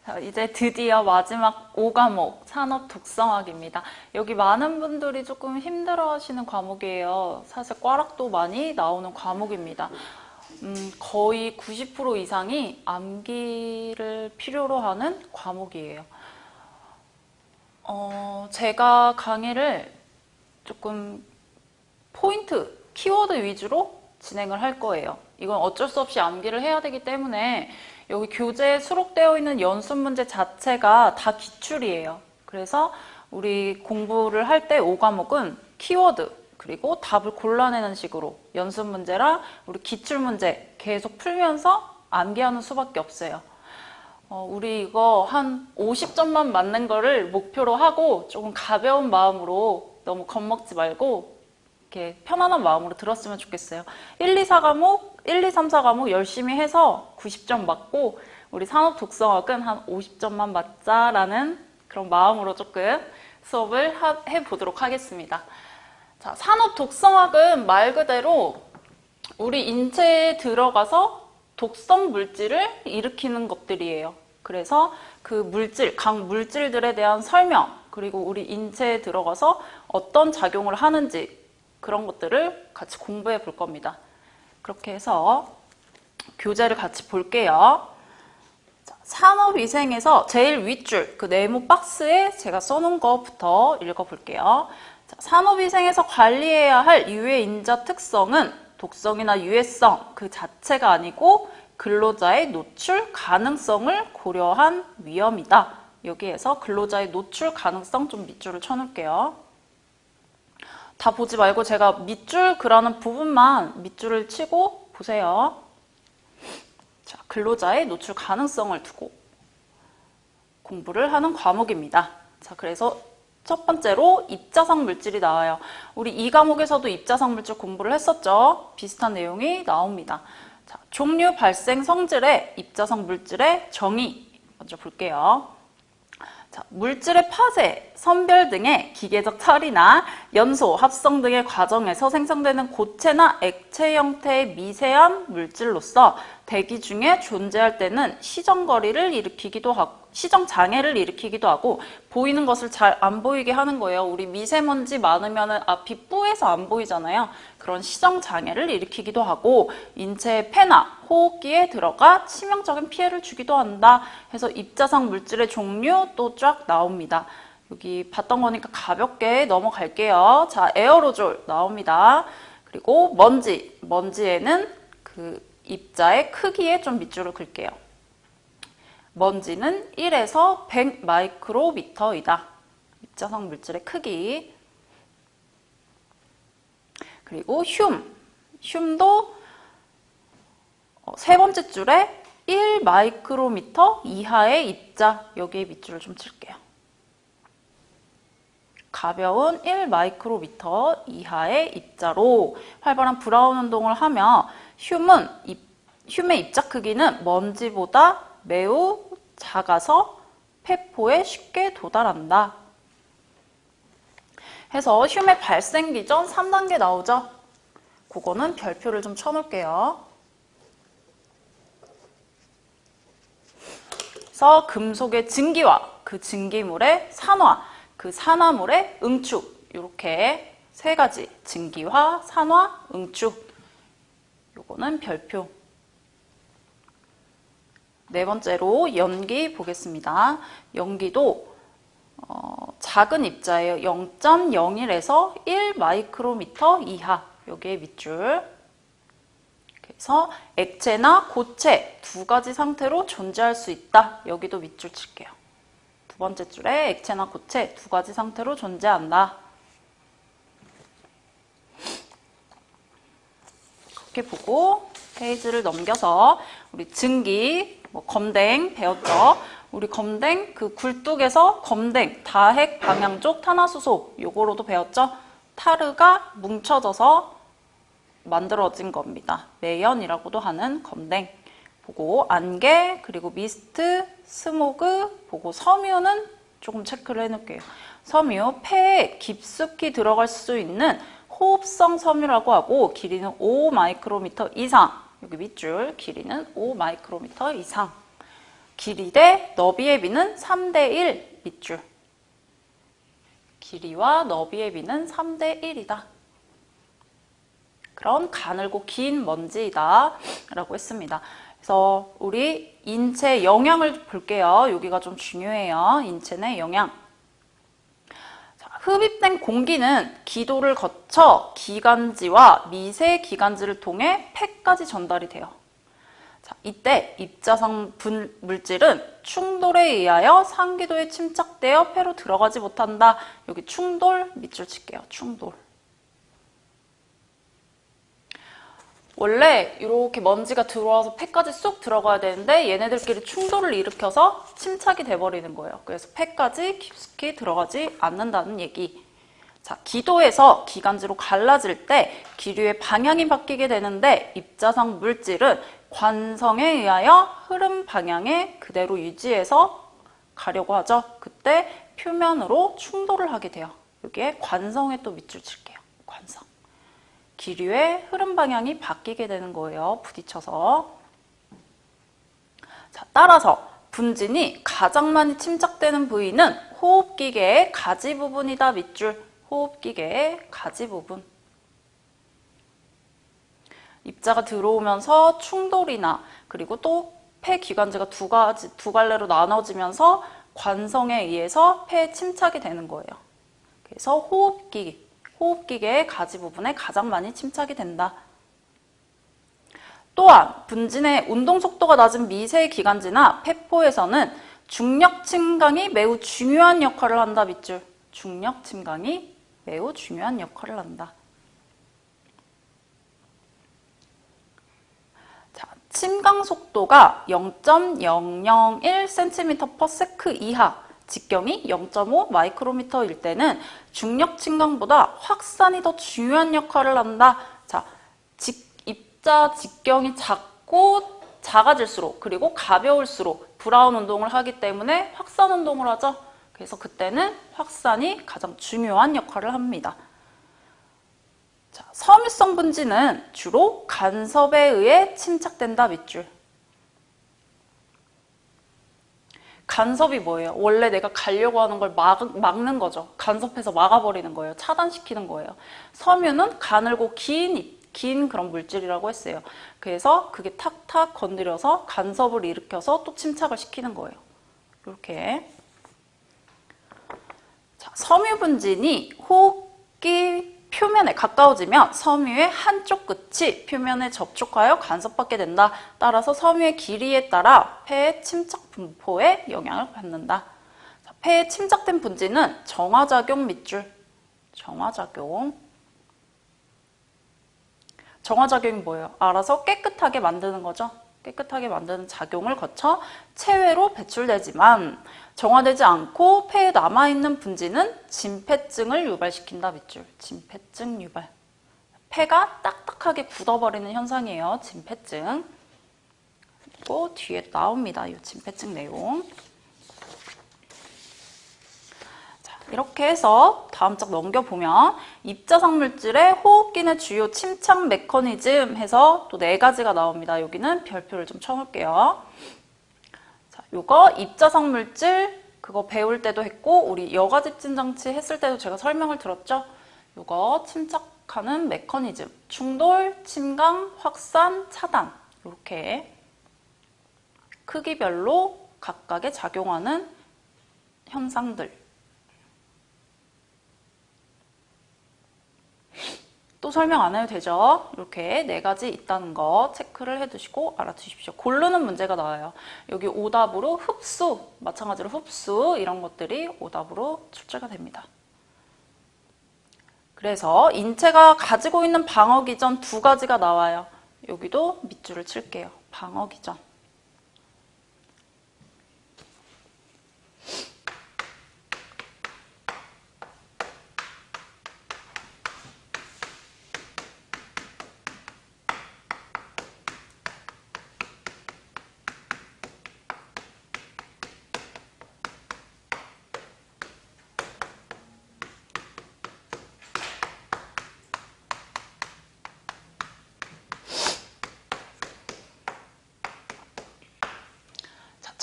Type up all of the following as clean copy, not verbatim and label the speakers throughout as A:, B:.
A: 자, 이제 드디어 마지막 5과목 산업 독성학입니다. 여기 많은 분들이 조금 힘들어 하시는 과목이에요. 사실 꽈락도 많이 나오는 과목입니다. 거의 90% 이상이 암기를 필요로 하는 과목이에요. 제가 강의를 조금 포인트, 키워드 위주로 진행을 할 거예요. 이건 어쩔 수 없이 암기를 해야 되기 때문에 여기 교재에 수록되어 있는 연습 문제 자체가 다 기출이에요. 그래서 우리 공부를 할 때 5과목은 키워드 그리고 답을 골라내는 식으로 연습 문제랑 우리 기출 문제 계속 풀면서 암기하는 수밖에 없어요. 우리 이거 한 50점만 맞는 거를 목표로 하고 조금 가벼운 마음으로 너무 겁먹지 말고 이렇게 편안한 마음으로 들었으면 좋겠어요. 1, 2, 4과목, 1, 2, 3, 4과목 열심히 해서 90점 맞고 우리 산업 독성학은 한 50점만 맞자라는 그런 마음으로 조금 수업을 해보도록 하겠습니다. 자, 산업 독성학은 말 그대로 우리 인체에 들어가서 독성 물질을 일으키는 것들이에요. 그래서 그 물질, 각 물질들에 대한 설명, 그리고 우리 인체에 들어가서 어떤 작용을 하는지 그런 것들을 같이 공부해 볼 겁니다. 그렇게 해서 교재를 같이 볼게요. 자, 산업위생에서 제일 윗줄, 그 네모 박스에 제가 써놓은 것부터 읽어볼게요. 자, 산업위생에서 관리해야 할 유해인자 특성은 독성이나 유해성 그 자체가 아니고 근로자의 노출 가능성을 고려한 위험이다. 여기에서 근로자의 노출 가능성 좀 밑줄을 쳐놓을게요. 다 보지 말고 제가 밑줄 그라는 부분만 밑줄을 치고 보세요. 자, 근로자의 노출 가능성을 두고 공부를 하는 과목입니다. 자, 그래서 첫 번째로 입자상 물질이 나와요. 우리 이 과목에서도 입자상 물질 공부를 했었죠. 비슷한 내용이 나옵니다. 자, 종류 발생 성질의 입자상 물질의 정의 먼저 볼게요. 자, 물질의 파쇄, 선별 등의 기계적 처리나 연소, 합성 등의 과정에서 생성되는 고체나 액체 형태의 미세한 물질로서 대기 중에 존재할 때는 시정거리를 일으키기도 하고 시정장애를 일으키기도 하고 보이는 것을 잘 안 보이게 하는 거예요. 우리 미세먼지 많으면 앞이 뿌해서 안 보이잖아요. 그런 시정장애를 일으키기도 하고 인체의 폐나 호흡기에 들어가 치명적인 피해를 주기도 한다. 해서 입자상 물질의 종류 또 쫙 나옵니다. 여기 봤던 거니까 가볍게 넘어갈게요. 자, 에어로졸 나옵니다. 그리고 먼지에는 그 입자의 크기에 좀 밑줄을 그을게요. 먼지는 1에서 100 마이크로미터이다. 입자상 물질의 크기. 그리고 흉도 세 번째 줄에 1 마이크로미터 이하의 입자. 여기에 밑줄을 좀 칠게요. 가벼운 1 마이크로미터 이하의 입자로 활발한 브라운 운동을 하며 흉의 입자 크기는 먼지보다 매우 작아서 폐포에 쉽게 도달한다. 해서 흉의 발생 기전 3단계 나오죠? 그거는 별표를 좀 쳐놓을게요. 그래서 금속의 증기화, 그 증기물의 산화, 그 산화물의 응축 이렇게 세 가지 증기화, 산화, 응축 요거는 별표. 네 번째로 연기 보겠습니다. 연기도 작은 입자예요. 0.01에서 1 마이크로미터 이하. 여기에 밑줄. 그래서 액체나 고체 두 가지 상태로 존재할 수 있다. 여기도 밑줄 칠게요. 두 번째 줄에 액체나 고체 두 가지 상태로 존재한다. 그렇게 보고 페이지를 넘겨서 우리 증기 검댕 배웠죠? 우리 검댕 그 굴뚝에서 검댕 다핵 방향족 탄화수소 요거로도 배웠죠? 타르가 뭉쳐져서 만들어진 겁니다. 매연이라고도 하는 검댕 보고 안개 그리고 미스트 스모그 보고 섬유는 조금 체크를 해놓을게요. 섬유 폐에 깊숙이 들어갈 수 있는 호흡성 섬유라고 하고 길이는 5 마이크로미터 이상 여기 밑줄 길이는 5 마이크로미터 이상 길이 대 너비의 비는 3대 1 밑줄. 길이와 너비의 비는 3대 1이다. 그럼 가늘고 긴 먼지이다 라고 했습니다. 그래서 우리 인체 영향을 볼게요. 여기가 좀 중요해요. 인체 내 영향. 자, 흡입된 공기는 기도를 거쳐 기관지와 미세기관지를 통해 폐까지 전달이 돼요. 자, 이때 입자상 물질은 충돌에 의하여 상기도에 침착되어 폐로 들어가지 못한다. 여기 충돌 밑줄 칠게요. 충돌. 원래 이렇게 먼지가 들어와서 폐까지 쑥 들어가야 되는데 얘네들끼리 충돌을 일으켜서 침착이 돼버리는 거예요. 그래서 폐까지 깊숙이 들어가지 않는다는 얘기. 자, 기도에서 기관지로 갈라질 때 기류의 방향이 바뀌게 되는데 입자상 물질은 관성에 의하여 흐름 방향에 그대로 유지해서 가려고 하죠. 그때 표면으로 충돌을 하게 돼요. 여기에 관성에 또 밑줄 칠게요. 관성. 기류의 흐름 방향이 바뀌게 되는 거예요. 부딪혀서. 자, 따라서 분진이 가장 많이 침착되는 부위는 호흡기계의 가지 부분이다. 밑줄. 호흡기계의 가지 부분. 입자가 들어오면서 충돌이나 그리고 또 폐 기관지가 두 갈래로 나눠지면서 관성에 의해서 폐에 침착이 되는 거예요. 그래서 호흡기계의 가지 부분에 가장 많이 침착이 된다. 또한 분진의 운동 속도가 낮은 미세 기관지나 폐포에서는 중력 침강이 매우 중요한 역할을 한다. 밑줄. 중력 침강이 매우 중요한 역할을 한다. 자, 침강 속도가 0.001cm/s 이하, 직경이 0.5 마이크로미터일 때는 중력 침강보다 확산이 더 중요한 역할을 한다. 자, 입자 직경이 작아질수록 그리고 가벼울수록 브라운 운동을 하기 때문에 확산 운동을 하죠. 그래서 그때는 확산이 가장 중요한 역할을 합니다. 자, 섬유성 분진은 주로 간섭에 의해 침착된다. 밑줄. 간섭이 뭐예요? 원래 내가 가려고 하는 걸 막는 거죠. 간섭해서 막아버리는 거예요. 차단시키는 거예요. 섬유는 가늘고 긴 그런 물질이라고 했어요. 그래서 그게 탁탁 건드려서 간섭을 일으켜서 또 침착을 시키는 거예요. 이렇게. 자, 섬유 분진이 호흡기 표면에 가까워지면 섬유의 한쪽 끝이 표면에 접촉하여 간섭받게 된다. 따라서 섬유의 길이에 따라 폐의 침착 분포에 영향을 받는다. 자, 폐에 침착된 분진은 정화작용 밑줄. 정화작용. 정화작용이 뭐예요? 알아서 깨끗하게 만드는 거죠. 깨끗하게 만드는 작용을 거쳐 체외로 배출되지만 정화되지 않고 폐에 남아있는 분진은 진폐증을 유발시킨다. 밑줄. 진폐증 유발. 폐가 딱딱하게 굳어버리는 현상이에요. 진폐증. 그리고 뒤에 나옵니다. 이 진폐증 내용. 자, 이렇게 해서 다음 장 넘겨보면 입자상 물질의 호흡기의 주요 침착 메커니즘 해서 또 4가지가 나옵니다. 여기는 별표를 좀 쳐놓을게요. 요거 입자상 물질 그거 배울 때도 했고 우리 여과 집진 장치 했을 때도 제가 설명을 들었죠. 요거 침착하는 메커니즘, 충돌, 침강, 확산, 차단 이렇게 크기별로 각각에 작용하는 현상들. 또 설명 안 해도 되죠? 이렇게 4가지 있다는 거 체크를 해두시고 알아두십시오. 고르는 문제가 나와요. 여기 오답으로 흡수, 마찬가지로 흡수 이런 것들이 오답으로 출제가 됩니다. 그래서 인체가 가지고 있는 방어기전 2가지가 나와요. 여기도 밑줄을 칠게요. 방어기전.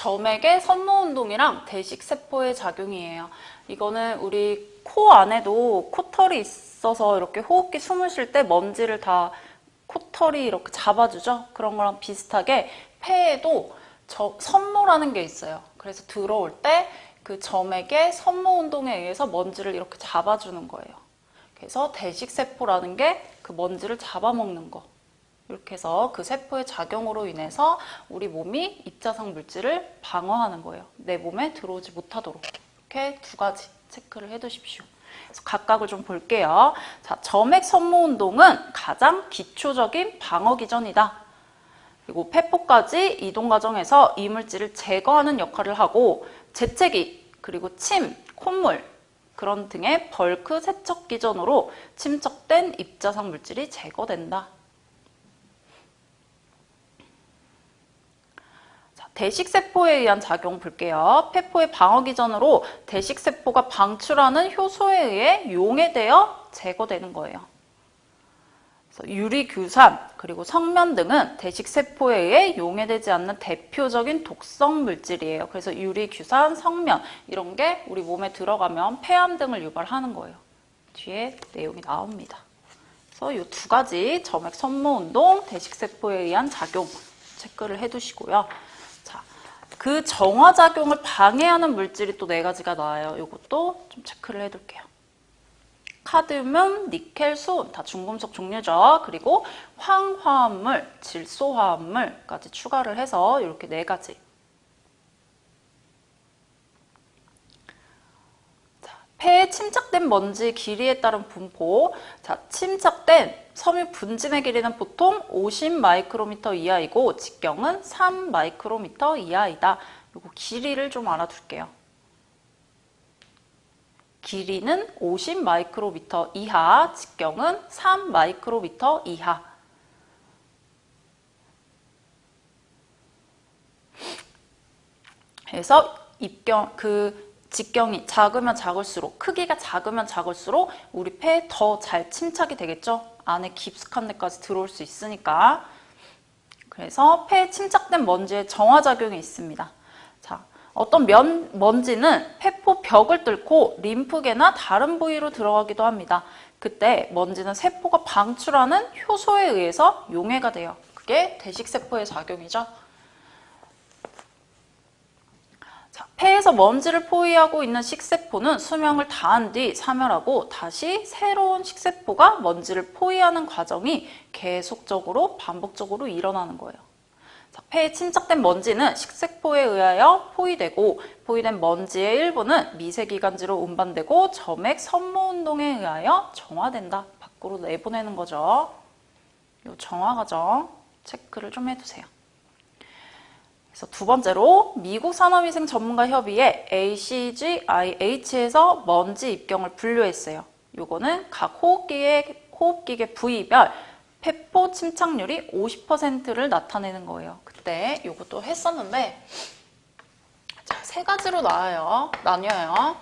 A: 점액의 선모운동이랑 대식세포의 작용이에요. 이거는 우리 코 안에도 코털이 있어서 이렇게 호흡기 숨을 쉴 때 먼지를 다 코털이 이렇게 잡아주죠. 그런 거랑 비슷하게 폐에도 선모라는 게 있어요. 그래서 들어올 때 그 점액의 선모운동에 의해서 먼지를 이렇게 잡아주는 거예요. 그래서 대식세포라는 게 그 먼지를 잡아먹는 거. 이렇게 해서 그 세포의 작용으로 인해서 우리 몸이 입자상 물질을 방어하는 거예요. 내 몸에 들어오지 못하도록. 이렇게 두 가지 체크를 해두십시오. 그래서 각각을 좀 볼게요. 자, 점액 선모운동은 가장 기초적인 방어 기전이다. 그리고 폐포까지 이동 과정에서 이물질을 제거하는 역할을 하고 재채기, 그리고 침, 콧물 그런 등의 벌크 세척 기전으로 침착된 입자상 물질이 제거된다. 자, 대식세포에 의한 작용 볼게요. 폐포의 방어 기전으로 대식세포가 방출하는 효소에 의해 용해되어 제거되는 거예요. 유리규산, 그리고 성면 등은 대식세포에 의해 용해되지 않는 대표적인 독성 물질이에요. 그래서 유리규산, 성면 이런 게 우리 몸에 들어가면 폐암 등을 유발하는 거예요. 뒤에 내용이 나옵니다. 그래서 이 두 가지 점액 선모운동, 대식세포에 의한 작용 체크를 해두시고요. 자, 그 정화작용을 방해하는 물질이 또 4가지가 나와요. 이것도 좀 체크를 해둘게요. 카드뮴, 니켈, 수은 다 중금속 종류죠. 그리고 황화합물, 질소화합물까지 추가를 해서 이렇게 4가지. 자, 폐에 침착된 먼지 길이에 따른 분포. 자, 침착된 섬유 분진의 길이는 보통 50 마이크로미터 이하이고 직경은 3 마이크로미터 이하이다. 요거 길이를 좀 알아둘게요. 길이는 50 마이크로미터 이하, 직경은 3 마이크로미터 이하. 그래서 직경이 작으면 작을수록, 크기가 작으면 작을수록 우리 폐에 더 잘 침착이 되겠죠? 안에 깊숙한 데까지 들어올 수 있으니까. 그래서 폐에 침착된 먼지의 정화작용이 있습니다. 자, 어떤 먼지는 폐포 벽을 뚫고 림프계나 다른 부위로 들어가기도 합니다. 그때 먼지는 세포가 방출하는 효소에 의해서 용해가 돼요. 그게 대식세포의 작용이죠. 자, 폐에서 먼지를 포위하고 있는 식세포는 수명을 다한 뒤 사멸하고 다시 새로운 식세포가 먼지를 포위하는 과정이 계속적으로 반복적으로 일어나는 거예요. 자, 폐에 침착된 먼지는 식세포에 의하여 포위되고 포위된 먼지의 일부는 미세기관지로 운반되고 점액 선모운동에 의하여 정화된다. 밖으로 내보내는 거죠. 이 정화 과정 체크를 좀 해두세요. 그래서 두 번째로 미국 산업위생 전문가 협의회 ACGIH에서 먼지 입경을 분류했어요. 요거는 각 호흡기계 부위별 폐포 침착률이 50%를 나타내는 거예요. 그때 요것도 했었는데 자, 3가지로 나뉘어요.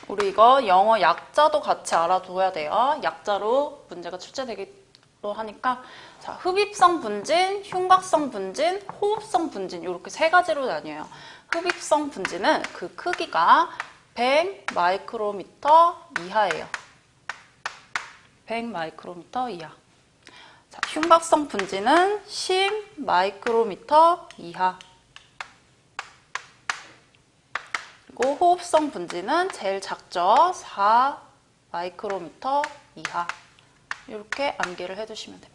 A: 우리 이거 영어 약자도 같이 알아둬야 돼요. 약자로 문제가 출제되기도 하니까 자, 흡입성 분진, 흉곽성 분진, 호흡성 분진 이렇게 3가지로 나뉘어요. 흡입성 분진은 그 크기가 100 마이크로미터 이하예요. 100 마이크로미터 이하. 자, 흉곽성 분진은 10 마이크로미터 이하. 그리고 호흡성 분진은 제일 작죠. 4 마이크로미터 이하. 이렇게 암기를 해두시면 됩니다.